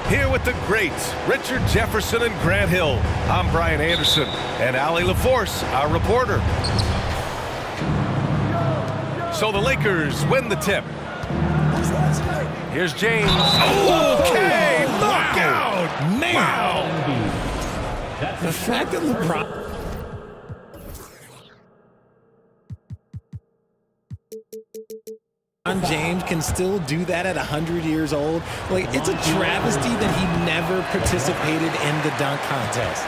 Here with the greats, Richard Jefferson and Grant Hill. I'm Brian Anderson, and Allie LaForce, our reporter. So the Lakers win the tip. Here's James. Okay, look out! Man! Wow. The fact that LeBron... James can still do that at 100 years old. Like, it's a travesty that he never participated in the dunk contest.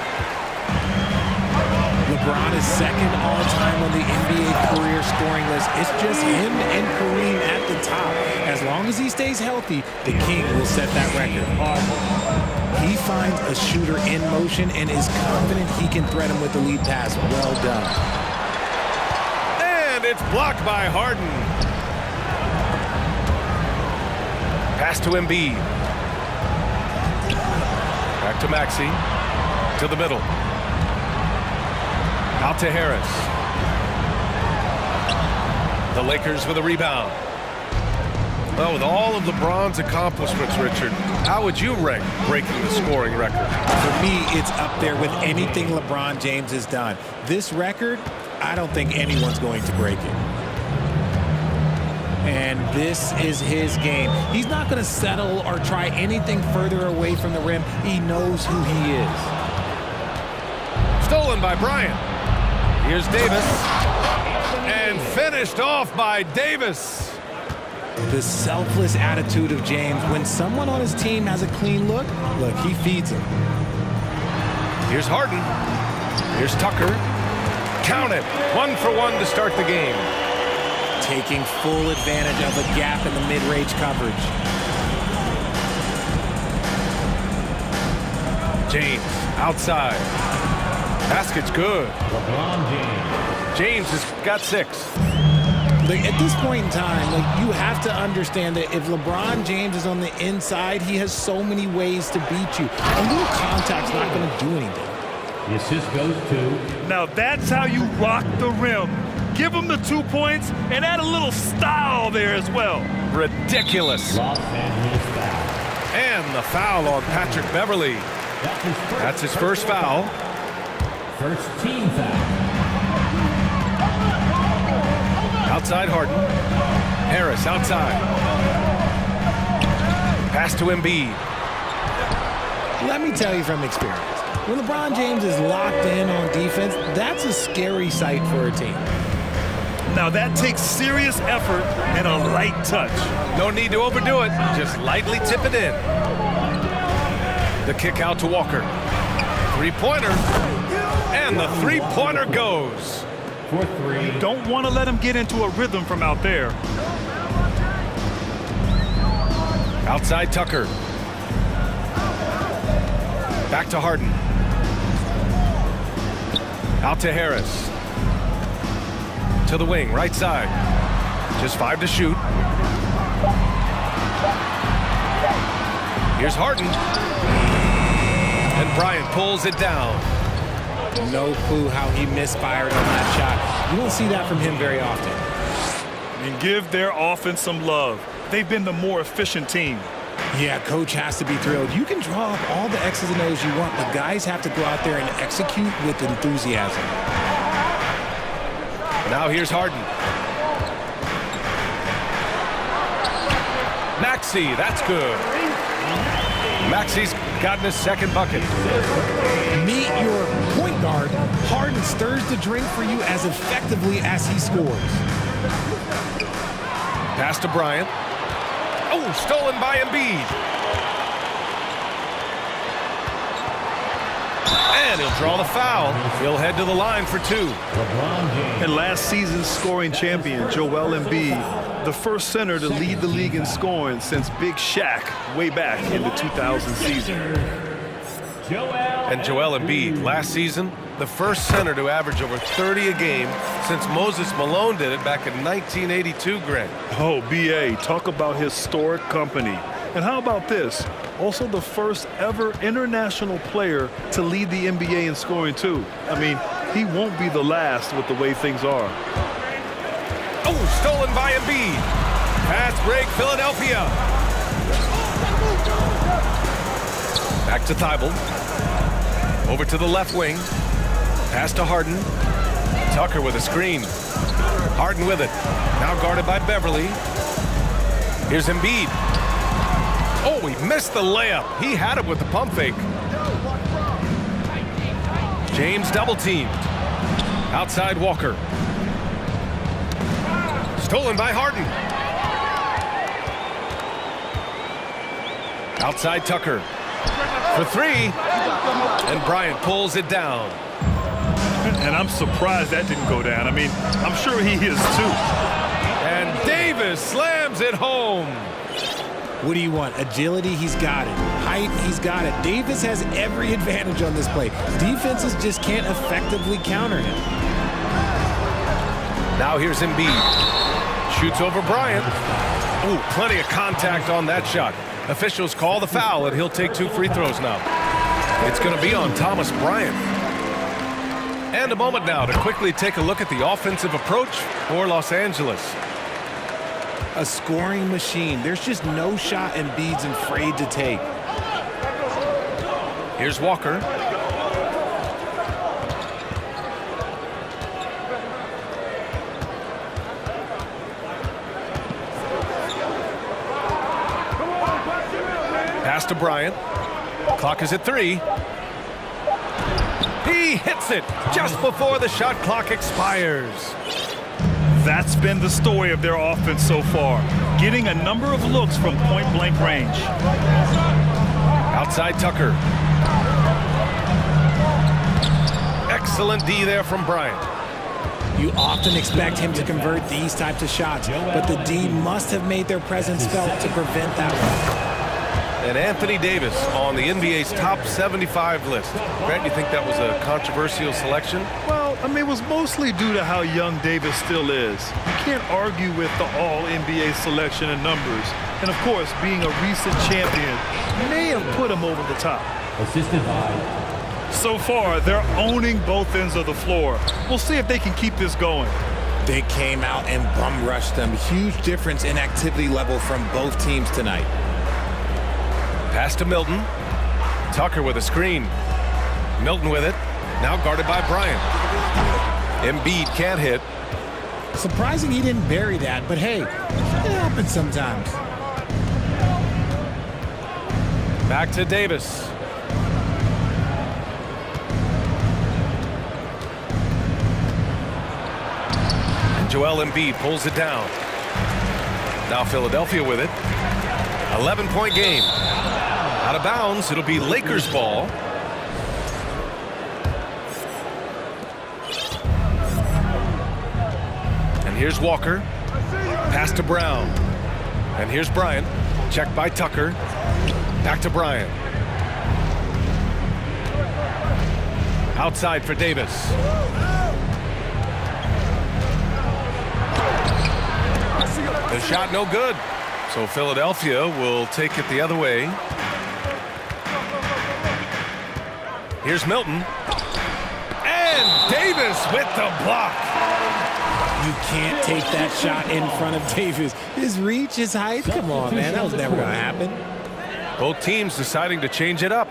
LeBron is second all-time on the NBA career scoring list. It's just him and Kareem at the top. As long as he stays healthy, the King will set that record. He finds a shooter in motion and is confident he can threat him with the lead pass. Well done. And it's blocked by Harden. Pass to Embiid. Back to Maxey. To the middle. Out to Harris. The Lakers with a rebound. Well, with all of LeBron's accomplishments, Richard, how would you rank breaking the scoring record? For me, it's up there with anything LeBron James has done. This record, I don't think anyone's going to break it. And this is his game. He's not going to settle or try anything further away from the rim. He knows who he is. Stolen by Bryant. Here's Davis. And finished off by Davis. The selfless attitude of James. When someone on his team has a clean look, he feeds him. Here's Harden. Here's Tucker. Count it. 1 for 1 to start the game. Taking full advantage of a gap in the mid-range coverage. James outside. Basket's good. James has got 6. At this point in time, you have to understand that if LeBron James is on the inside, he has so many ways to beat you. A little contact's not going to do anything. The assist goes to... Now that's how you rock the rim. Give him the 2 points and add a little style there as well. Ridiculous. Los Angeles foul. And the foul on Patrick Beverley. That's his first foul. First team foul. Outside Harden. Harris outside. Pass to Embiid. Let me tell you from experience, when LeBron James is locked in on defense, that's a scary sight for a team. Now that takes serious effort and a light touch. No need to overdo it. Just lightly tip it in. The kick out to Walker. Three-pointer. And the three-pointer goes. For 3. Don't want to let him get into a rhythm from out there. Outside Tucker. Back to Harden. Out to Harris. To the wing, right side. Just 5 to shoot. Here's Harden. And Bryant pulls it down. No clue how he misfired on that shot. You don't see that from him very often. And give their offense some love. They've been the more efficient team. Yeah, coach has to be thrilled. You can draw up all the X's and O's you want, but guys have to go out there and execute with enthusiasm. Now here's Harden. Maxey, that's good. Maxey's gotten his second bucket. Meet your point guard. Harden stirs the drink for you as effectively as he scores. Pass to Bryant. Oh, stolen by Embiid. And he'll draw the foul. He'll head to the line for 2. And last season's scoring champion, Joel Embiid, the first center to lead the league in scoring since Big Shaq way back in the 2000 season. And Joel Embiid, last season, the first center to average over 30 a game since Moses Malone did it back in 1982, Grant. Oh, B.A., talk about historic company. And how about this? Also the first ever international player to lead the NBA in scoring, too. I mean, he won't be the last with the way things are. Oh, stolen by Embiid. Fast break, Philadelphia. to Thibault. Over to the left wing. Pass to Harden. Tucker with a screen. Harden with it. Now guarded by Beverly. Here's Embiid. Oh, he missed the layup. He had it with the pump fake. James double teamed. Outside Walker. Stolen by Harden. Outside Tucker. For three. And Bryant pulls it down. And I'm surprised that didn't go down. I mean, I'm sure he is too. And Davis slams it home. What do you want? Agility, he's got it. Height, he's got it. Davis has every advantage on this play. Defenses just can't effectively counter him. Now here's Embiid. Shoots over Bryant. Ooh, plenty of contact on that shot. Officials call the foul, and he'll take 2 free throws now. It's going to be on Thomas Bryant. And a moment now to quickly take a look at the offensive approach for Los Angeles. A scoring machine. There's just no shot Embiid's afraid to take. Here's Walker. Pass to Bryant. Clock is at 3. He hits it just before the shot clock expires. That's been the story of their offense so far, getting a number of looks from point-blank range. Outside Tucker. Excellent D there from Bryant. You often expect him to convert these types of shots, but the D must have made their presence felt to prevent that one. And Anthony Davis on the NBA's top 75 list. Grant, you think that was a controversial selection? Well, I mean, it was mostly due to how young Davis still is. You can't argue with the all-NBA selection and numbers. And, of course, being a recent champion may have put him over the top. Assisted by. So far, they're owning both ends of the floor. We'll see if they can keep this going. They came out and bum rushed them. Huge difference in activity level from both teams tonight. Pass to Milton. Tucker with a screen. Milton with it. Now guarded by Bryant. Embiid can't hit. Surprising he didn't bury that, but hey, it happens sometimes. Back to Davis. And Joel Embiid pulls it down. Now Philadelphia with it. 11-point game. Out of bounds, it'll be Lakers ball. And here's Walker. Pass to Brown. And here's Bryant. Checked by Tucker. Back to Bryant. Outside for Davis. The shot no good. So Philadelphia will take it the other way. Here's Milton. And Davis with the block. You can't take that shot in front of Davis. His reach, his height, come on, man. That was never going to happen. Both teams deciding to change it up.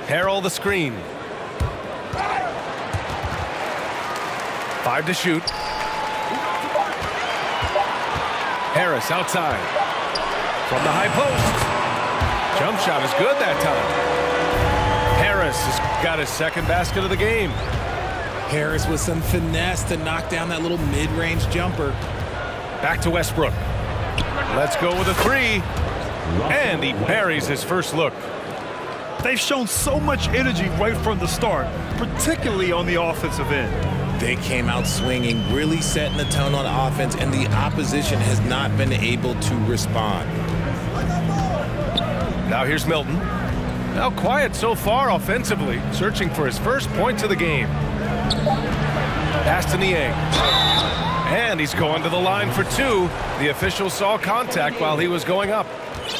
Harrell the screen. 5 to shoot. Harris outside. From the high post. Jump shot is good that time. Harris has got his second basket of the game. Harris with some finesse to knock down that little mid-range jumper. Back to Westbrook. Let's go with a 3. And he buries his first look. They've shown so much energy right from the start, particularly on the offensive end. They came out swinging, really setting the tone on offense, and the opposition has not been able to respond. Now here's Milton. Now quiet so far offensively, searching for his first points of the game. Pass to Niang. And he's going to the line for 2. The official saw contact while he was going up.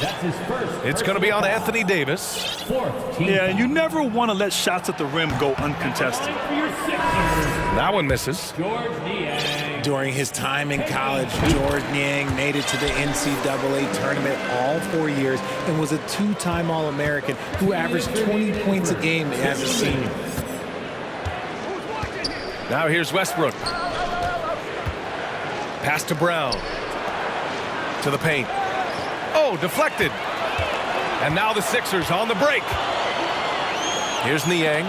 That's his first. It's going to be on Anthony Davis. Yeah, and you never want to let shots at the rim go uncontested. For your Sixers, That one misses. Georges Niang. During his time in college, Georges Niang made it to the NCAA tournament all 4 years and was a two-time All-American who averaged 20 points a game as a senior. Now here's Westbrook. Pass to Brown. To the paint. Oh, deflected. And now the Sixers on the break. Here's Niang.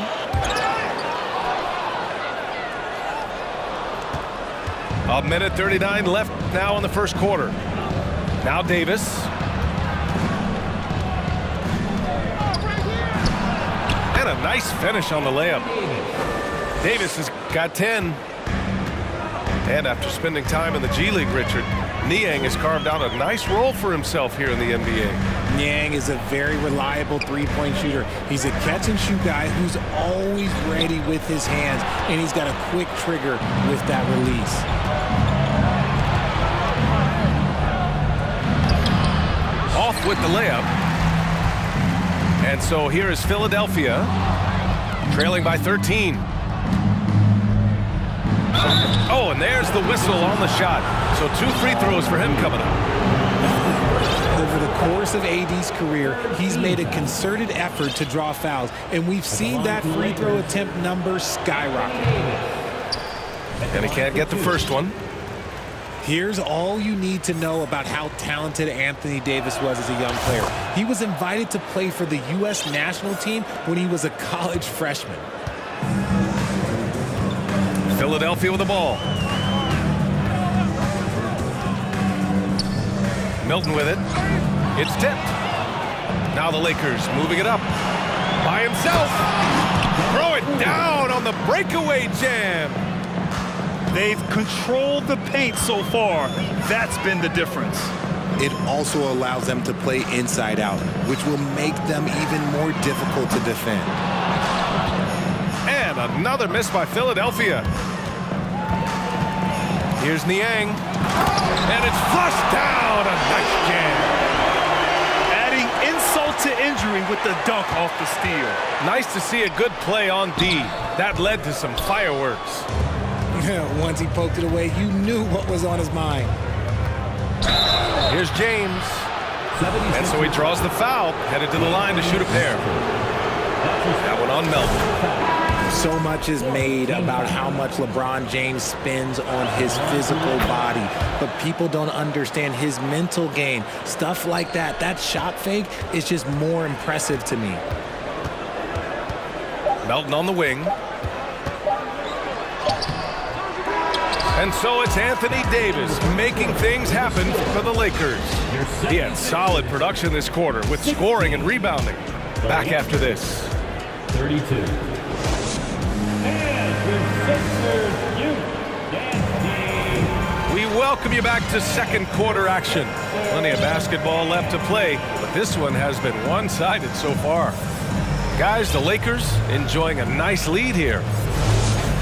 A minute 39 left now in the first quarter. Now Davis. And a nice finish on the layup. Davis has got 10. And after spending time in the G League, Richard, Niang has carved out a nice role for himself here in the NBA. Niang is a very reliable three-point shooter. He's a catch-and-shoot guy who's always ready with his hands, and he's got a quick trigger with that release. Off with the layup. And so here is Philadelphia, trailing by 13. Oh, and there's the whistle on the shot. So 2 free throws for him coming up. Over the course of AD's career, he's made a concerted effort to draw fouls, and we've seen that free throw attempt number skyrocket. And he can't get the first one. Here's all you need to know about how talented Anthony Davis was as a young player. He was invited to play for the U.S. national team when he was a college freshman. Philadelphia with the ball. Milton with it. It's tipped. Now the Lakers moving it up. By himself. Throw it down on the breakaway jam. They've controlled the paint so far. That's been the difference. It also allows them to play inside out, which will make them even more difficult to defend. And another miss by Philadelphia. Here's Niang. And it's flushed down. A nice jam. Adding insult to injury with the dunk off the steal. Nice to see a good play on D. That led to some fireworks. Once he poked it away, you knew what was on his mind. Here's James. And so he draws the foul, headed to the line to shoot a pair. That one on Melton. So much is made about how much LeBron James spends on his physical body, but people don't understand his mental game. Stuff like that, that shot fake is just more impressive to me. Melton on the wing. And so it's Anthony Davis making things happen for the Lakers. He had solid production this quarter with scoring and rebounding. Back after this. 32. We welcome you back to second quarter action. Plenty of basketball left to play, but this one has been one-sided so far. Guys, the Lakers enjoying a nice lead here.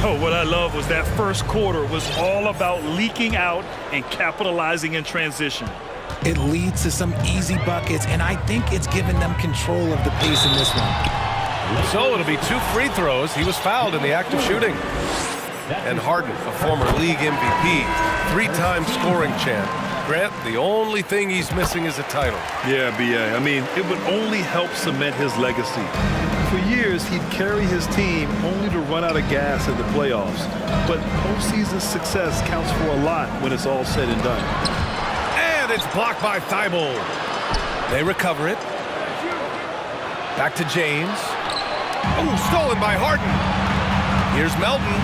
Oh, what I love was that first quarter was all about leaking out and capitalizing in transition. It leads to some easy buckets, and I think it's given them control of the pace in this one. So it'll be 2 free throws. He was fouled in the act of shooting. And Harden, a former league MVP, 3-time scoring champ. Grant, the only thing he's missing is a title. Yeah, B.A. I mean, it would only help cement his legacy. For years, he'd carry his team only to run out of gas in the playoffs. But postseason success counts for a lot when it's all said and done. And it's blocked by Thibault. They recover it. Back to James. Oh, stolen by Harden. Here's Melton.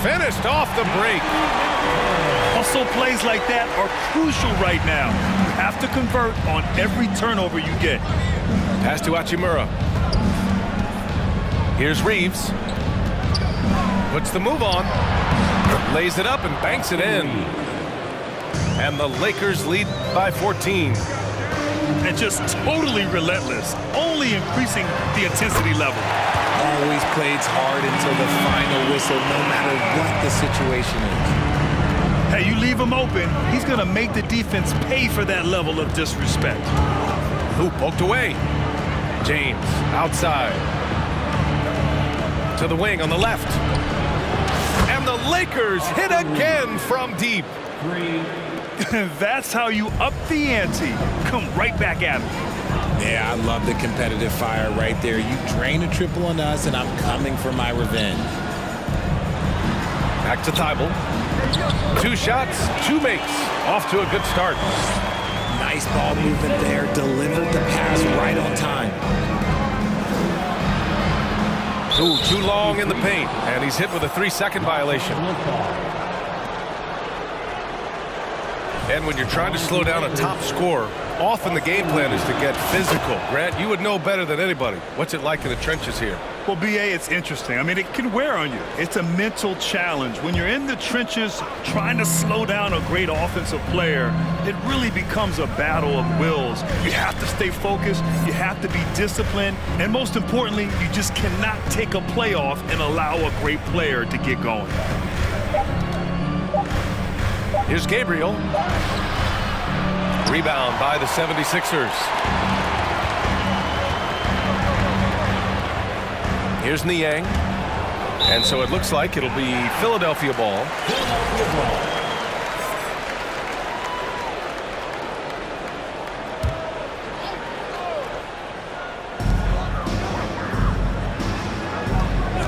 Finished off the break. Hustle plays like that are crucial right now. You have to convert on every turnover you get. Pass to Hachimura. Here's Reeves. Puts the move on. Lays it up and banks it in. And the Lakers lead by 14. And just totally relentless, only increasing the intensity level. Always plays hard until the final whistle, no matter what the situation is. Hey, you leave him open, he's going to make the defense pay for that level of disrespect. Who poked away? James outside. To the wing on the left. And And the Lakers hit again from deep. 3. That's how you up the ante. Come right back at him. Yeah, I love the competitive fire right there. You drain a triple on us, and I'm coming for my revenge. Back to Thibault. 2 shots, 2 makes. Off to a good start. Nice ball movement there. Delivered the pass right on time. Ooh, too long in the paint. And he's hit with a 3-second violation. And when you're trying to slow down a top scorer, often the game plan is to get physical. Grant, you would know better than anybody. What's it like in the trenches here? Well, B.A., it's interesting. I mean, it can wear on you. It's a mental challenge. When you're in the trenches trying to slow down a great offensive player, it really becomes a battle of wills. You have to stay focused. You have to be disciplined. And most importantly, you just cannot take a play off and allow a great player to get going. Here's Gabriel. Rebound by the 76ers. Here's Niang. And so it looks like it'll be Philadelphia ball.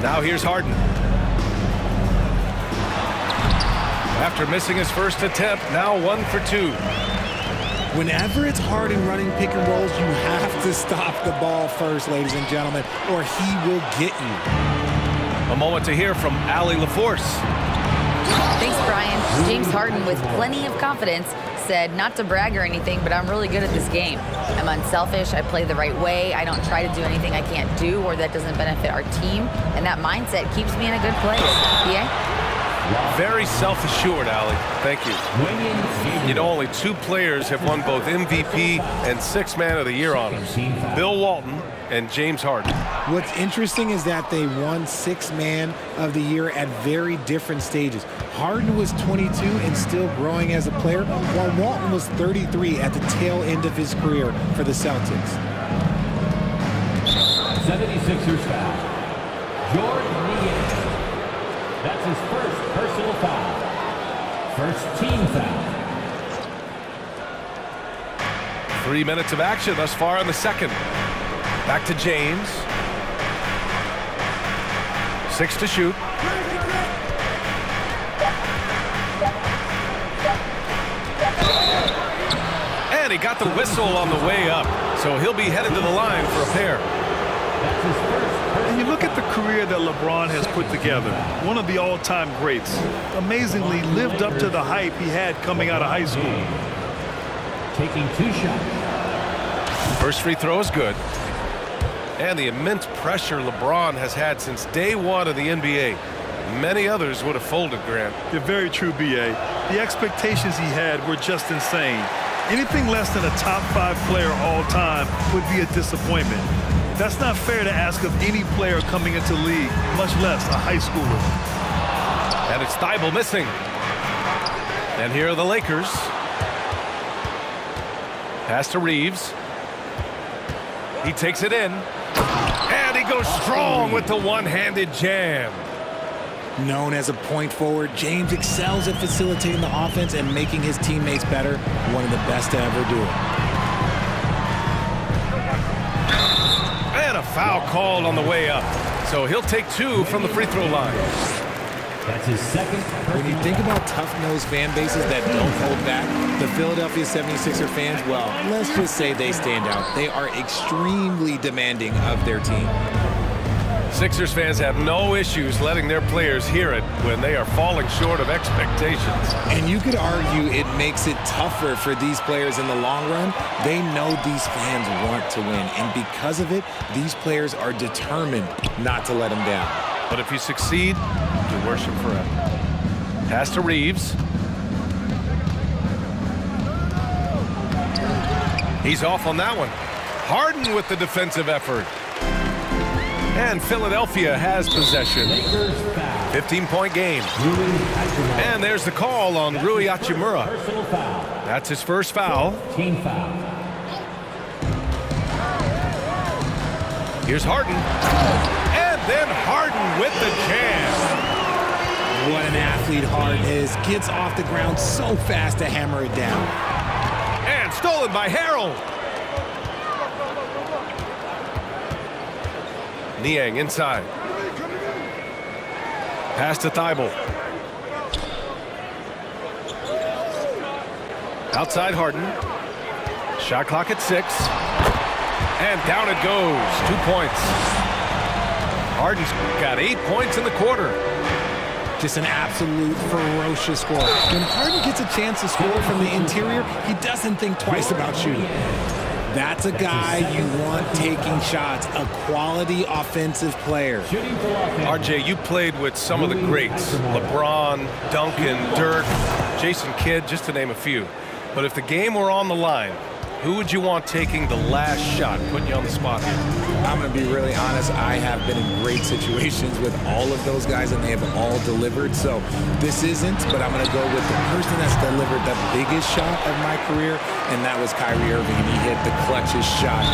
Now here's Harden. After missing his first attempt, now 1 for 2. Whenever it's Harden running pick and rolls, you have to stop the ball first, ladies and gentlemen, or he will get you. A moment to hear from Allie LaForce. Thanks, Brian. James Harden, with plenty of confidence, said not to brag or anything, but I'm really good at this game. I'm unselfish. I play the right way. I don't try to do anything I can't do or that doesn't benefit our team. And that mindset keeps me in a good place. Yeah? Very self-assured, Allie. Thank you. You know, only 2 players have won both MVP and 6th Man of the Year honors. Bill Walton and James Harden. What's interesting is that they won 6th Man of the Year at very different stages. Harden was 22 and still growing as a player, while Walton was 33 at the tail end of his career for the Celtics. 76ers foul. Jordan Niang. That's his first personal foul. First team foul. 3 minutes of action thus far in the second. Back to James. 6 to shoot. And he got the whistle on the way up. So he'll be headed to the line for a pair. That's his first. And you look at the career that LeBron has put together, one of the all-time greats. Amazingly lived up to the hype he had coming out of high school. Taking 2 shots. First free throw is good. And the immense pressure LeBron has had since day 1 of the NBA. Many others would have folded, Grant. You're very true, B.A. The expectations he had were just insane. Anything less than a top 5 player all time would be a disappointment. That's not fair to ask of any player coming into the league, much less a high schooler. And it's Thibault missing. And here are the Lakers. Pass to Reeves. He takes it in. And he goes strong with the one-handed jam. Known as a point forward, James excels at facilitating the offense and making his teammates better. One of the best to ever do it. And a foul called on the way up. So he'll take 2 from the free throw line. That's his second. When you think about tough-nosed fan bases that don't hold back, the Philadelphia 76er fans, well, let's just say they stand out. They are extremely demanding of their team. Sixers fans have no issues letting their players hear it when they are falling short of expectations. And you could argue it makes it tougher for these players in the long run. They know these fans want to win, and because of it, these players are determined not to let them down. But if you succeed, you worship forever. Pass to Reeves. He's off on that one. Harden with the defensive effort. And Philadelphia has possession. 15-point game. And there's the call on Rui Hachimura. That's his first foul. Team foul. Here's Harden. And then Harden with the jam. What an athlete Harden is. Gets off the ground so fast to hammer it down. And stolen by Harrell. Niang inside. Pass to Thibault. Outside Harden. Shot clock at 6. And down it goes. 2 points. Harden's got 8 points in the quarter. Just an absolute ferocious score. When Harden gets a chance to score from the interior, he doesn't think twice about shooting. That's a guy you want taking shots, a quality offensive player. RJ, you played with some of the greats. LeBron, Duncan, Dirk, Jason Kidd, just to name a few. But if the game were on the line, who would you want taking the last shot? Putting you on the spot here. I'm going to be really honest. I have been in great situations with all of those guys, and they have all delivered. So this isn't, but I'm going to go with the person that's delivered the biggest shot of my career, and that was Kyrie Irving. And he hit the clutchest shot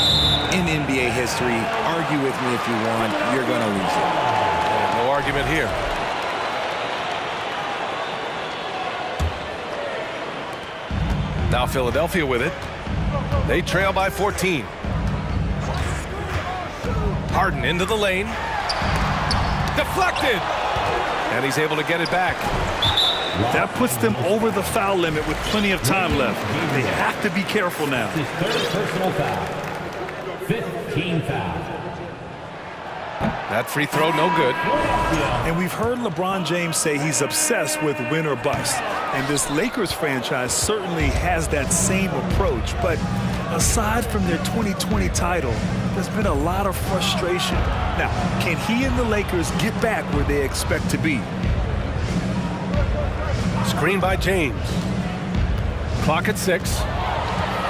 in NBA history. Argue with me if you want. You're going to lose it. No argument here. Now Philadelphia with it. They trail by 14. Harden into the lane. Deflected. And he's able to get it back. That puts them over the foul limit with plenty of time left. They have to be careful now. His third personal foul. 15 foul. That free throw, no good. And we've heard LeBron James say he's obsessed with win or bust. And this Lakers franchise certainly has that same approach. But aside from their 2020 title, there's been a lot of frustration. Now, can he and the Lakers get back where they expect to be? Screen by James. Clock at 6.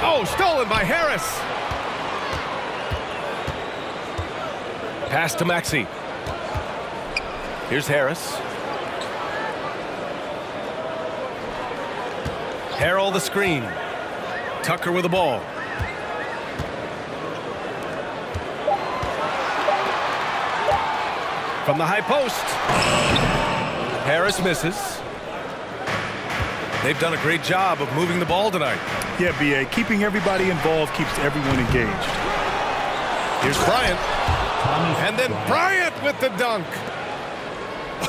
Oh, stolen by Harris. Pass to Maxey. Here's Harris. Harrell the screen. Tucker with the ball. From the high post. Harris misses. They've done a great job of moving the ball tonight. Yeah, B.A. Keeping everybody involved keeps everyone engaged. Here's Bryant. And then Bryant with the dunk.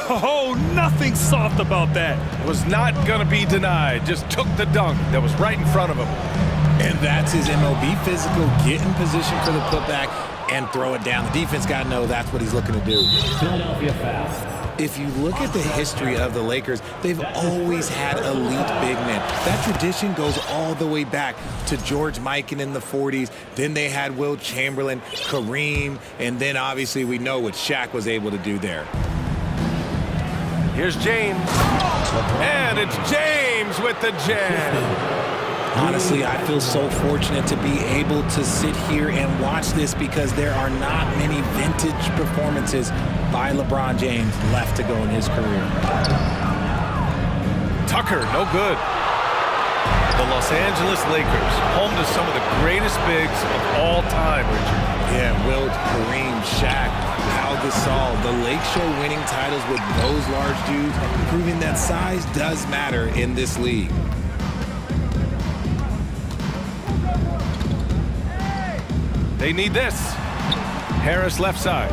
Oh, nothing soft about that. Was not going to be denied. Just took the dunk that was right in front of him. And that's his MLB physical. Get in position for the putback and throw it down. The defense got to know that's what he's looking to do. Philadelphia foul. If you look at the history of the Lakers, they've always had elite big men. That tradition goes all the way back to George Mikan in the 40s. Then they had Wilt Chamberlain, Kareem, and then obviously we know what Shaq was able to do there. Here's James. And it's James with the jam. Honestly, I feel so fortunate to be able to sit here and watch this because there are not many vintage performances by LeBron James left to go in his career. Tucker, no good. The Los Angeles Lakers, home to some of the greatest bigs of all time, Richard. Yeah, Wilt, Kareem, Shaq, Pau Gasol, the Lake Show winning titles with those large dudes, proving that size does matter in this league. They need this. Harris left side.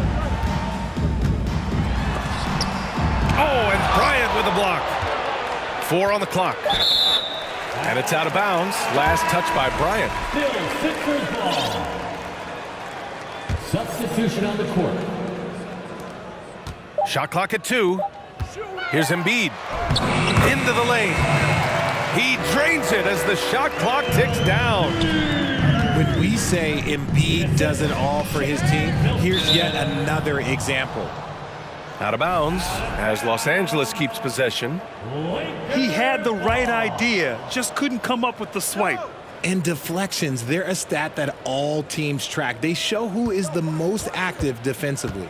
Oh, and Bryant with a block. 4 on the clock. And it's out of bounds. Last touch by Bryant. Still Sixers ball. Substitution on the court. Shot clock at 2. Here's Embiid. Into the lane. He drains it as the shot clock ticks down. When we say Embiid does it all for his team, here's yet another example. Out of bounds as Los Angeles keeps possession. He had the right idea, just couldn't come up with the swipe. And deflections, they're a stat that all teams track. They show who is the most active defensively.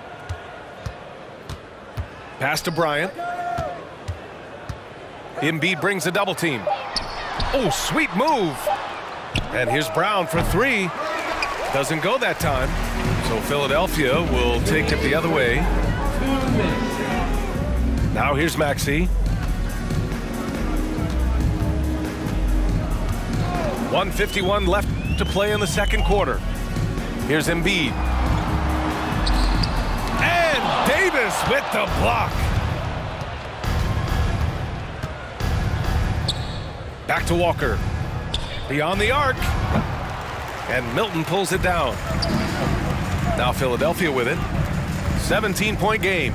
Pass to Bryant. Embiid brings a double team. Oh, sweet move. And here's Brown for 3. Doesn't go that time. So Philadelphia will take it the other way. Now here's Maxey. 1:51 left to play in the second quarter. Here's Embiid. And Davis with the block. Back to Walker. Beyond the arc. And Milton pulls it down. Now Philadelphia with it. 17-point game.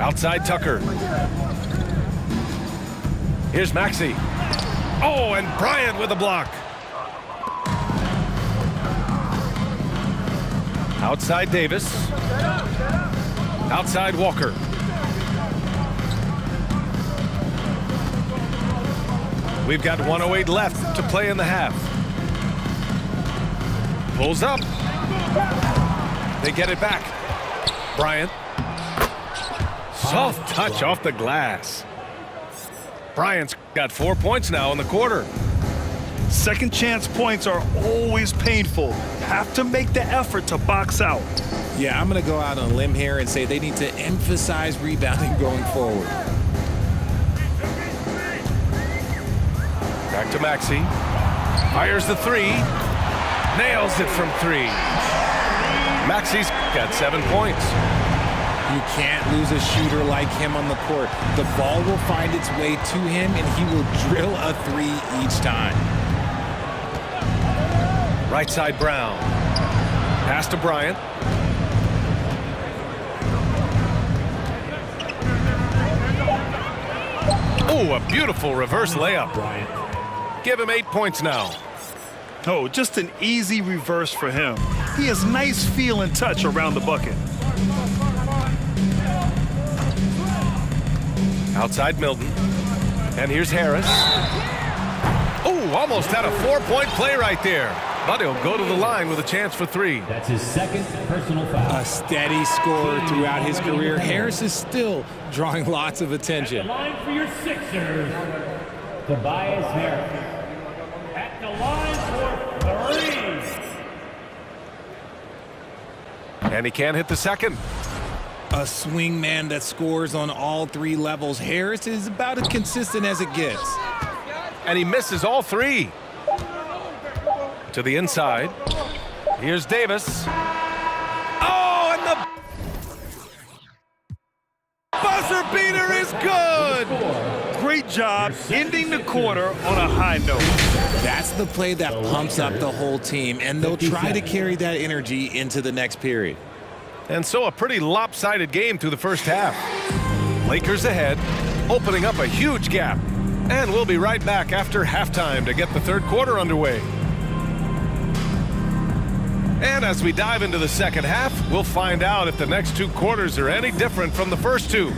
Outside Tucker. Here's Maxey. Oh, and Bryant with a block. Outside Davis. Outside Walker. We've got 1:08 left to play in the half. Pulls up. They get it back. Bryant. Soft touch off the glass. Bryant's got 4 points now in the quarter. Second chance points are always painful. Have to make the effort to box out. Yeah, I'm going to go out on a limb here and say they need to emphasize rebounding going forward. Back to Maxey. Fires the three. Nails it from three. Maxey's got 7 points. You can't lose a shooter like him on the court. The ball will find its way to him, and he will drill a three each time. Right side Brown. Pass to Bryant. Oh, a beautiful reverse layup. Give him 8 points now. Oh, just an easy reverse for him. He has nice feel and touch around the bucket. Outside Milton. And here's Harris. Oh, almost had a 4-point play right there. But he'll go to the line with a chance for three. That's his second personal foul. A steady scorer throughout his career. Harris is still drawing lots of attention. At the line for your Sixers, Tobias Harris. At the line for three. And he can't hit the second. A swing man that scores on all three levels. Harris is about as consistent as it gets. And he misses all three. To the inside. Here's Davis. Oh, and the buzzer beater is good. Great job ending the quarter on a high note. That's the play that pumps up the whole team, and they'll try to carry that energy into the next period. And so a pretty lopsided game through the first half. Lakers ahead, opening up a huge gap. And we'll be right back after halftime to get the third quarter underway. And as we dive into the second half, we'll find out if the next two quarters are any different from the first two.